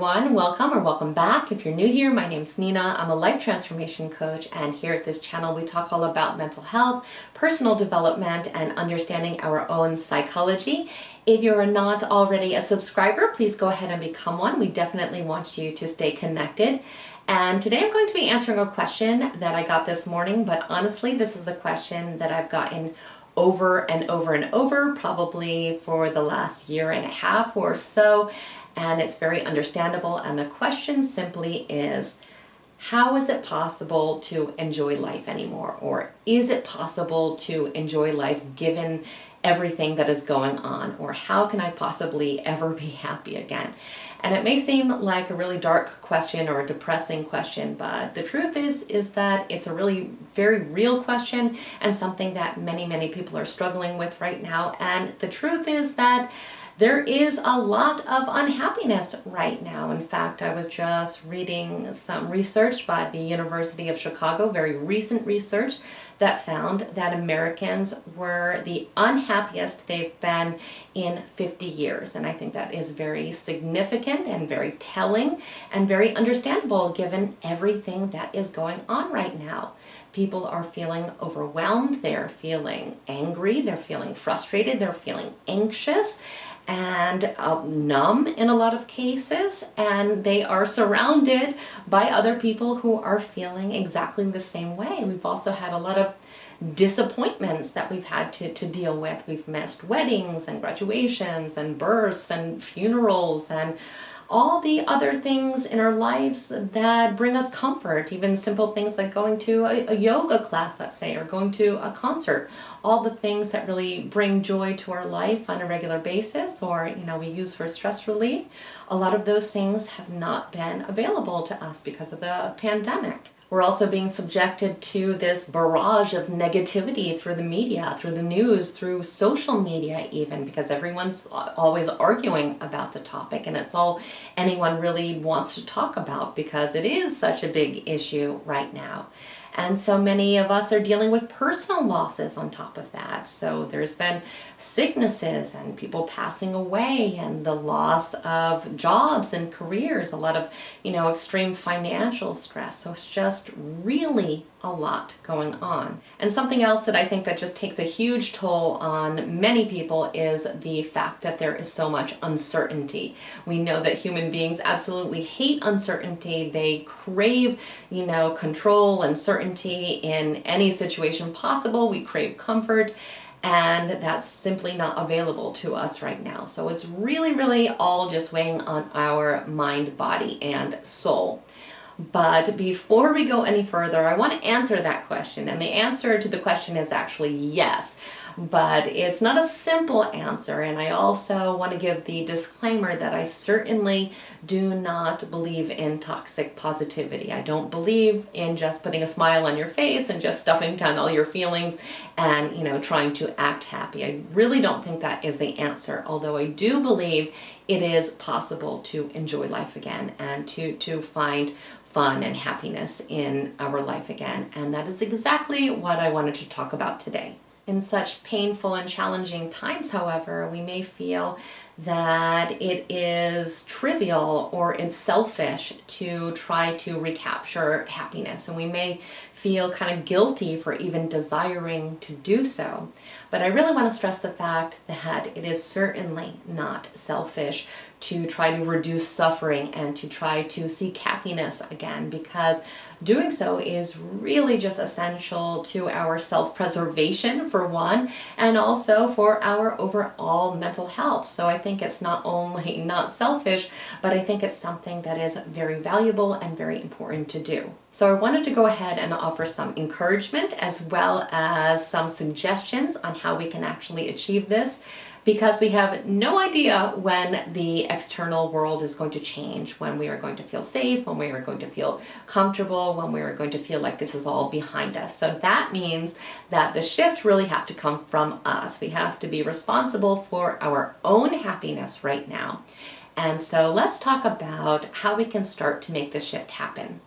everyone, welcome or welcome back. If you're new here, my name's Nina. I'm a life transformation coach, and here at this channel we talk all about mental health, personal development, and understanding our own psychology. If you're not already a subscriber, please go ahead and become one. We definitely want you to stay connected. And today I'm going to be answering a question that I got this morning, but honestly this is a question that I've gotten over and over and over, probably for the last year and a half or so. And it's very understandable, and the question simply is, how is it possible to enjoy life anymore? Or is it possible to enjoy life given everything that is going on? Or how can I possibly ever be happy again? And it may seem like a really dark question or a depressing question, but the truth is that it's a really very real question and something that many people are struggling with right now. And the truth is that there is a lot of unhappiness right now. In fact, I was just reading some research by the University of Chicago, very recent research, that found that Americans were the unhappiest they've been in 50 years. And I think that is very significant and very telling and very understandable given everything that is going on right now. People are feeling overwhelmed, they're feeling angry, they're feeling frustrated, they're feeling anxious, and numb in a lot of cases, and they are surrounded by other people who are feeling exactly the same way. We've also had a lot of disappointments that we've had to deal with. We've missed weddings and graduations and births and funerals and all the other things in our lives that bring us comfort, even simple things like going to a yoga class, let's say, or going to a concert, all the things that really bring joy to our life on a regular basis, or we use for stress relief. A lot of those things have not been available to us because of the pandemic. We're also being subjected to this barrage of negativity through the media, through the news, through social media even, because everyone's always arguing about the topic, and it's all anyone really wants to talk about because it is such a big issue right now. And so many of us are dealing with personal losses on top of that. So there's been sicknesses and people passing away and the loss of jobs and careers, a lot of, extreme financial stress. So it's just really a lot going on. And something else that I think that just takes a huge toll on many people is the fact that there is so much uncertainty. We know that human beings absolutely hate uncertainty. They crave, control and certainty in any situation possible. We crave comfort, and that's simply not available to us right now. So it's really all just weighing on our mind, body, and soul. But before we go any further, I want to answer that question. And the answer to the question is actually yes. But it's not a simple answer. And I also want to give the disclaimer that I certainly do not believe in toxic positivity. I don't believe in just putting a smile on your face and just stuffing down all your feelings and, trying to act happy. I really don't think that is the answer. Although I do believe it is possible to enjoy life again and to find fun and happiness in our life again. And that is exactly what I wanted to talk about today. In such painful and challenging times, however, we may feel that it is trivial or it's selfish to try to recapture happiness, and we may feel kind of guilty for even desiring to do so. But I really want to stress the fact that it is certainly not selfish to try to reduce suffering and to try to seek happiness again, because doing so is really just essential to our self-preservation, for one, and also for our overall mental health. So I think it's not only not selfish, but I think it's something that is very valuable and very important to do. So I wanted to go ahead and offer some encouragement as well as some suggestions on how we can actually achieve this, because we have no idea when the external world is going to change, when we are going to feel safe, when we are going to feel comfortable, when we are going to feel like this is all behind us. So that means that the shift really has to come from us. We have to be responsible for our own happiness right now. And so let's talk about how we can start to make this shift happen.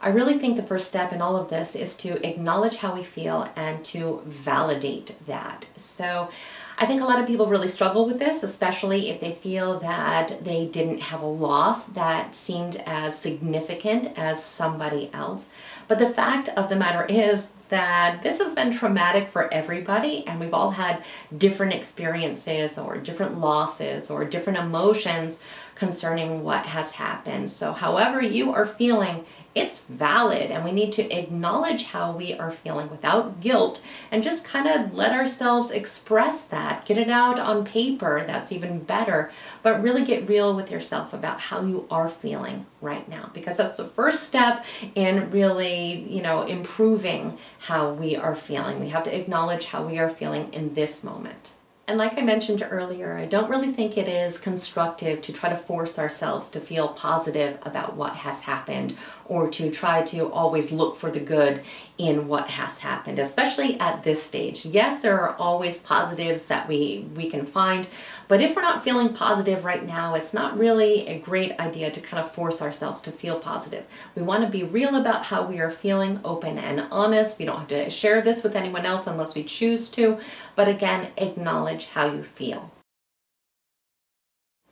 I really think the first step in all of this is to acknowledge how we feel and to validate that. So I think a lot of people really struggle with this, especially if they feel that they didn't have a loss that seemed as significant as somebody else. But the fact of the matter is that this has been traumatic for everybody, and we've all had different experiences or different losses or different emotions concerning what has happened. So however you are feeling, it's valid, and we need to acknowledge how we are feeling without guilt and just kind of let ourselves express that. Get it out on paper, that's even better, but really get real with yourself about how you are feeling right now, because that's the first step in really, improving how we are feeling. We have to acknowledge how we are feeling in this moment. And like I mentioned earlier, I don't really think it is constructive to try to force ourselves to feel positive about what has happened, or to try to always look for the good in what has happened, especially at this stage. Yes, there are always positives that we can find, but if we're not feeling positive right now, it's not really a great idea to kind of force ourselves to feel positive. We want to be real about how we are feeling, open and honest. We don't have to share this with anyone else unless we choose to, but again, acknowledge how you feel.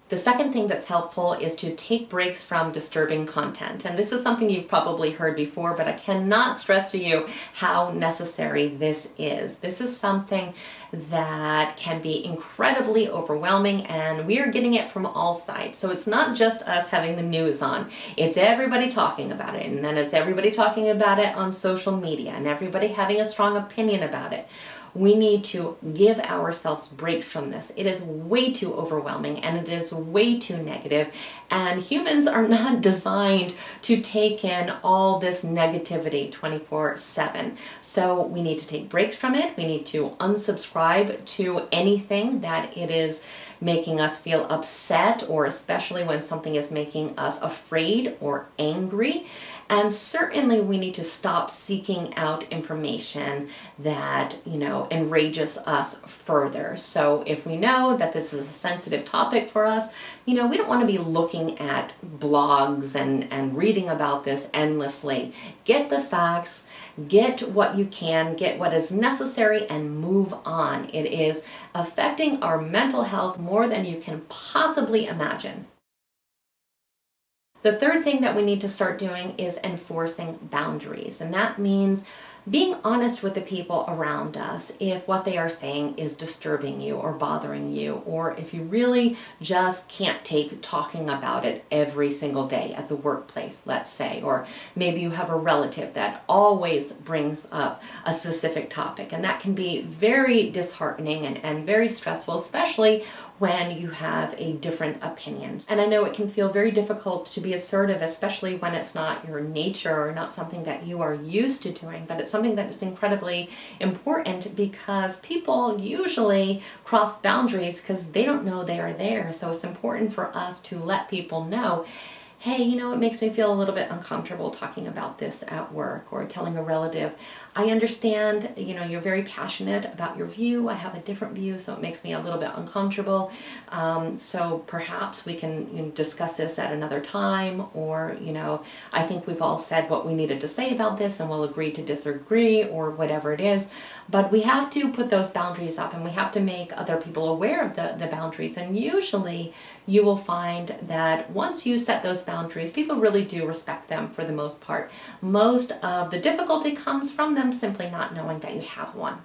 The second thing that's helpful is to take breaks from disturbing content. And this is something you've probably heard before, but I cannot stress to you how necessary this is. This is something that can be incredibly overwhelming, and we are getting it from all sides. So it's not just us having the news on, it's everybody talking about it, and then it's everybody talking about it on social media, and everybody having a strong opinion about it. We need to give ourselves breaks from this. It is way too overwhelming, and it is way too negative, and humans are not designed to take in all this negativity 24/7. So we need to take breaks from it. We need to unsubscribe to anything that it is making us feel upset, or especially when something is making us afraid or angry. And certainly we need to stop seeking out information that, enrages us further. So if we know that this is a sensitive topic for us, we don't want to be looking at blogs and reading about this endlessly. Get the facts, get what you can, get what is necessary, and move on. It is affecting our mental health more than you can possibly imagine. The third thing that we need to start doing is enforcing boundaries, and that means being honest with the people around us if what they are saying is disturbing you or bothering you, or if you really just can't take talking about it every single day at the workplace, let's say, or maybe you have a relative that always brings up a specific topic, and that can be very disheartening and very stressful, especially when you have a different opinion. And I know it can feel very difficult to be assertive, especially when it's not your nature or not something that you are used to doing, but it's something that is incredibly important, because people usually cross boundaries because they don't know they are there. So it's important for us to let people know, hey, it makes me feel a little bit uncomfortable talking about this at work, or telling a relative, I understand, you're very passionate about your view. I have a different view, so it makes me a little bit uncomfortable. So perhaps we can discuss this at another time, or, I think we've all said what we needed to say about this, and we'll agree to disagree, or whatever it is. But we have to put those boundaries up, and we have to make other people aware of the boundaries. And usually you will find that once you set those boundaries, people really do respect them for the most part. Most of the difficulty comes from them simply not knowing that you have one.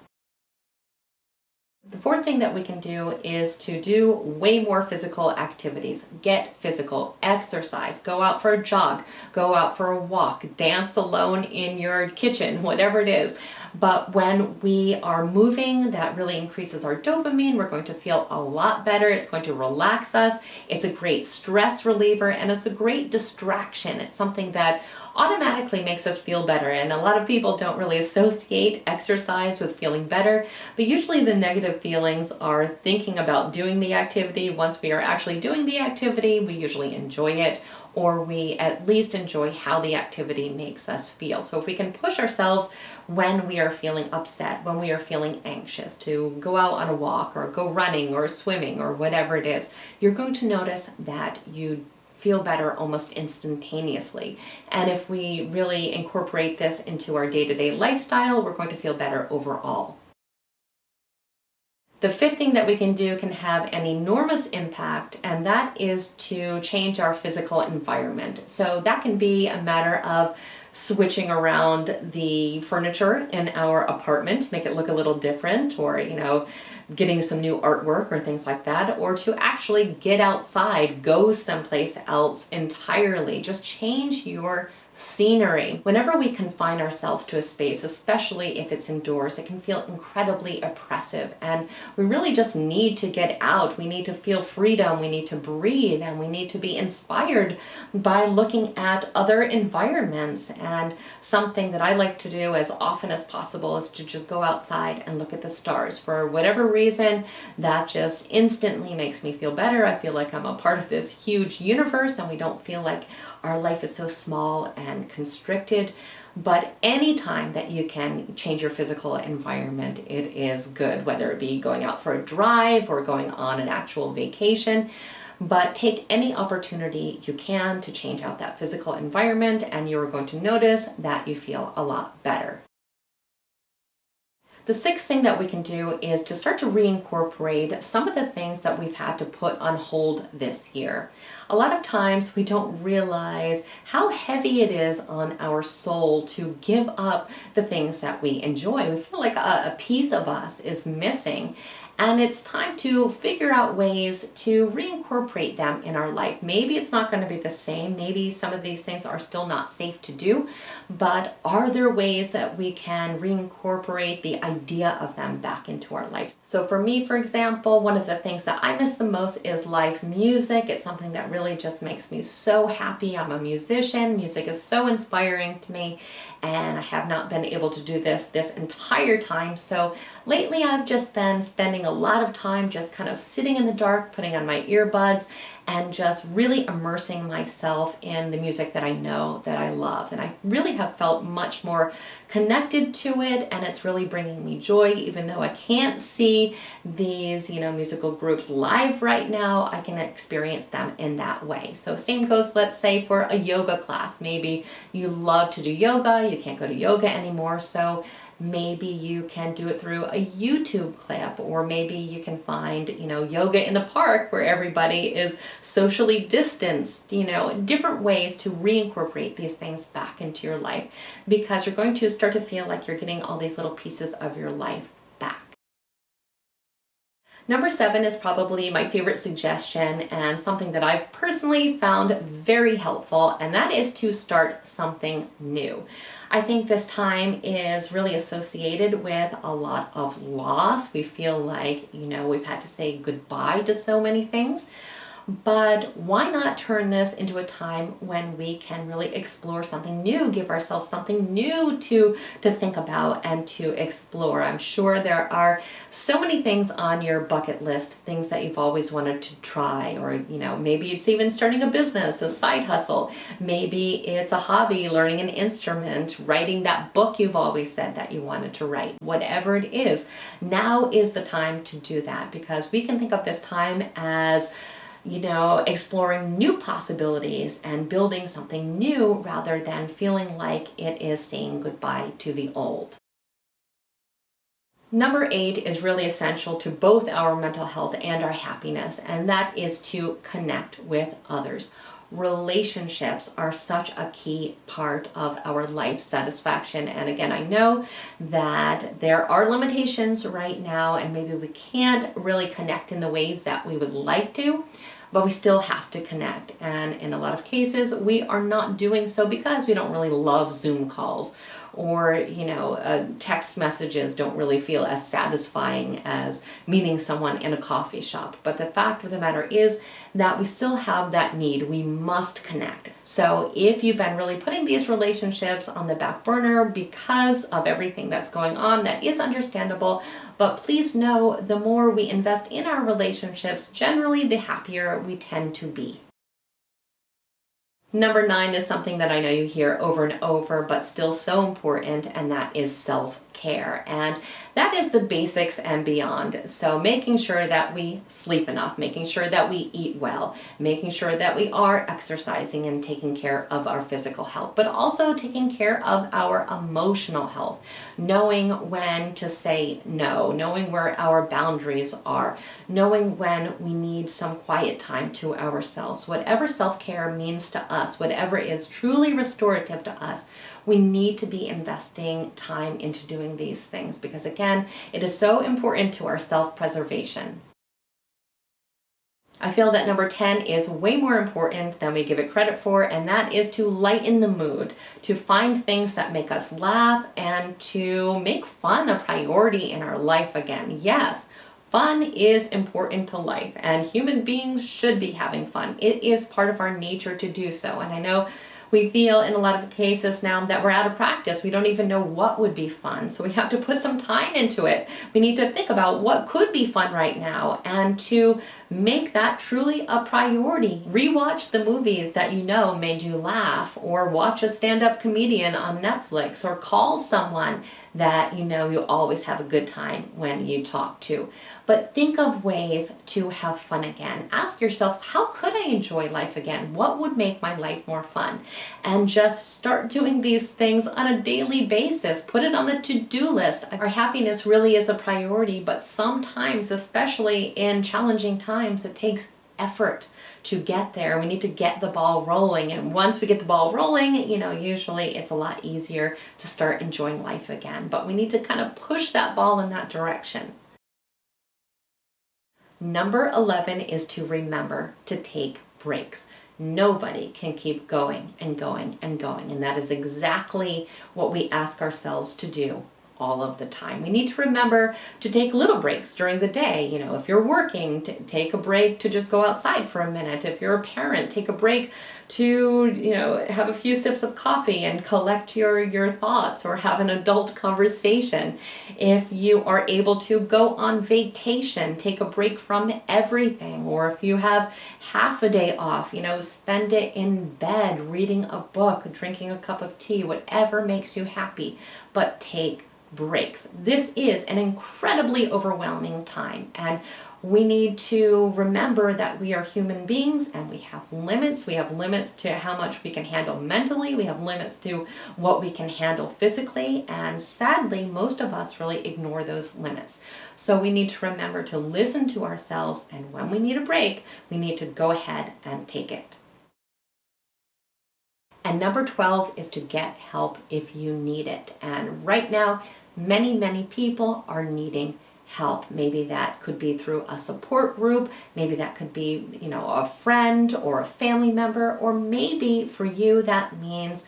The fourth thing that we can do is to do way more physical activities. Get physical, exercise, go out for a jog, go out for a walk, dance alone in your kitchen, whatever it is. But when we are moving, that really increases our dopamine. We're going to feel a lot better. It's going to relax us. It's a great stress reliever, and it's a great distraction. It's something that automatically makes us feel better. And a lot of people don't really associate exercise with feeling better, but usually the negative feelings are thinking about doing the activity. Once we are actually doing the activity, we usually enjoy it, or we at least enjoy how the activity makes us feel. So if we can push ourselves when we are feeling upset, when we are feeling anxious, to go out on a walk or go running or swimming or whatever it is, you're going to notice that you feel better almost instantaneously. And if we really incorporate this into our day-to-day lifestyle, we're going to feel better overall. The fifth thing that we can do can have an enormous impact, and that is to change our physical environment. So that can be a matter of switching around the furniture in our apartment to make it look a little different, or, getting some new artwork or things like that, or to actually get outside, go someplace else entirely. Just change your scenery. Whenever we confine ourselves to a space, especially if it's indoors, it can feel incredibly oppressive, and we really just need to get out. We need to feel freedom, we need to breathe, and we need to be inspired by looking at other environments. And something that I like to do as often as possible is to just go outside and look at the stars. For whatever reason, that just instantly makes me feel better. I feel like I'm a part of this huge universe, and we don't feel like our life is so small and constricted. But anytime that you can change your physical environment, it is good, whether it be going out for a drive or going on an actual vacation. But take any opportunity you can to change out that physical environment, and you're going to notice that you feel a lot better. The sixth thing that we can do is to start to reincorporate some of the things that we've had to put on hold this year. A lot of times we don't realize how heavy it is on our soul to give up the things that we enjoy. We feel like a piece of us is missing. And it's time to figure out ways to reincorporate them in our life. Maybe it's not going to be the same. Maybe some of these things are still not safe to do. But are there ways that we can reincorporate the idea of them back into our lives? So for me, for example, one of the things that I miss the most is live music. It's something that really just makes me so happy. I'm a musician. Music is so inspiring to me. And I have not been able to do this entire time. So lately I've just been spending a lot of time just kind of sitting in the dark, putting on my earbuds, and just really immersing myself in the music that I know that I love. And I really have felt much more connected to it, and it's really bringing me joy. Even though I can't see these, musical groups live right now, I can experience them in that way. So same goes, let's say, for a yoga class. Maybe you love to do yoga, you can't go to yoga anymore, so maybe you can do it through a YouTube clip, or maybe you can find, yoga in the park where everybody is socially distanced, different ways to reincorporate these things back into your life, because you're going to start to feel like you're getting all these little pieces of your life back. Number 7 is probably my favorite suggestion, and something that I've personally found very helpful, and that is to start something new. I think this time is really associated with a lot of loss. We feel like, we've had to say goodbye to so many things. But why not turn this into a time when we can really explore something new, give ourselves something new to think about and to explore. I'm sure there are so many things on your bucket list, things that you've always wanted to try, or maybe it's even starting a business, a side hustle. Maybe it's a hobby, learning an instrument, writing that book you've always said that you wanted to write. Whatever it is, now is the time to do that, because we can think of this time as exploring new possibilities and building something new, rather than feeling like it is saying goodbye to the old. Number 8 is really essential to both our mental health and our happiness, and that is to connect with others. Relationships are such a key part of our life satisfaction. And again, I know that there are limitations right now, and maybe we can't really connect in the ways that we would like to, but we still have to connect. And in a lot of cases, we are not doing so because we don't really love Zoom calls, or text messages don't really feel as satisfying as meeting someone in a coffee shop. But the fact of the matter is that we still have that need. We must connect. So if you've been really putting these relationships on the back burner because of everything that's going on, that is understandable. But please know, the more we invest in our relationships, generally the happier we tend to be. Number 9 is something that I know you hear over and over, but still so important, and that is self-care. self-care, and that is the basics and beyond. So making sure that we sleep enough, making sure that we eat well, making sure that we are exercising and taking care of our physical health, but also taking care of our emotional health, knowing when to say no, knowing where our boundaries are, knowing when we need some quiet time to ourselves. Whatever self-care means to us, whatever is truly restorative to us, we need to be investing time into doing these things, because again, it is so important to our self-preservation. I feel that number 10 is way more important than we give it credit for, and that is to lighten the mood, to find things that make us laugh, and to make fun a priority in our life again. Yes, fun is important to life, and human beings should be having fun. It is part of our nature to do so, and I know we feel in a lot of cases now that we're out of practice. We don't even know what would be fun. So we have to put some time into it. We need to think about what could be fun right now and to make that truly a priority. Rewatch the movies that you know made you laugh, or watch a stand-up comedian on Netflix, or call someone that you know you always have a good time when you talk to. But think of ways to have fun again. Ask yourself, how could I enjoy life again? What would make my life more fun? And just start doing these things on a daily basis. Put it on the to-do list. Our happiness really is a priority, but sometimes, especially in challenging times, it takes effort to get there. We need to get the ball rolling, and once we get the ball rolling, you know, usually it's a lot easier to start enjoying life again. But we need to kind of push that ball in that direction. Number 11 is to remember to take breaks. Nobody can keep going and going and going, and that is exactly what we ask ourselves to do all of the time. We need to remember to take little breaks during the day. You know, if you're working, take a break to just go outside for a minute. If you're a parent, take a break to, you know, have a few sips of coffee and collect your thoughts, or have an adult conversation. If you are able to go on vacation, take a break from everything. Or if you have half a day off, you know, spend it in bed reading a book, drinking a cup of tea, whatever makes you happy, but take breaks. This is an incredibly overwhelming time, and we need to remember that we are human beings and we have limits. We have limits to how much we can handle mentally. We have limits to what we can handle physically, and sadly, most of us really ignore those limits. So we need to remember to listen to ourselves, and when we need a break, we need to go ahead and take it. And number 12 is to get help if you need it. And right now, many people are needing help. Maybe that could be through a support group, maybe that could be, you know, a friend or a family member, or maybe for you that means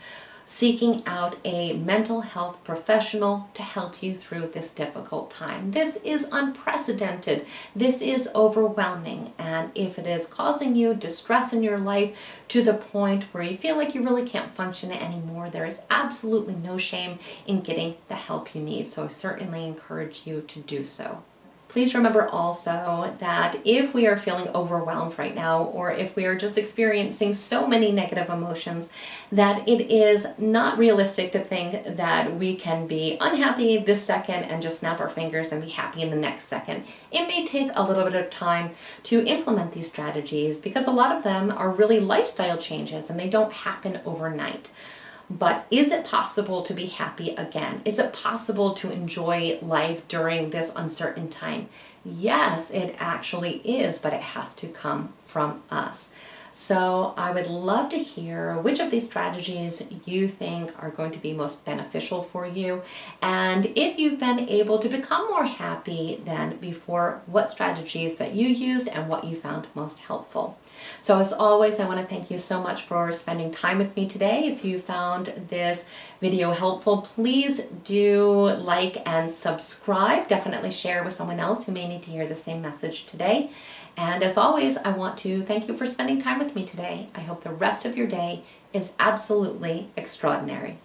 seeking out a mental health professional to help you through this difficult time. This is unprecedented. This is overwhelming. And if it is causing you distress in your life to the point where you feel like you really can't function anymore, there is absolutely no shame in getting the help you need. So I certainly encourage you to do so. Please remember also that if we are feeling overwhelmed right now, or if we are just experiencing so many negative emotions, that it is not realistic to think that we can be unhappy this second and just snap our fingers and be happy in the next second. It may take a little bit of time to implement these strategies, because a lot of them are really lifestyle changes and they don't happen overnight. But is it possible to be happy again? Is it possible to enjoy life during this uncertain time? Yes, it actually is, but it has to come from us. So I would love to hear which of these strategies you think are going to be most beneficial for you. And if you've been able to become more happy than before, what strategies that you used and what you found most helpful. So as always, I want to thank you so much for spending time with me today. If you found this video helpful, please do like and subscribe. Definitely share with someone else who may need to hear the same message today. And as always, I want to thank you for spending time with me today. I hope the rest of your day is absolutely extraordinary.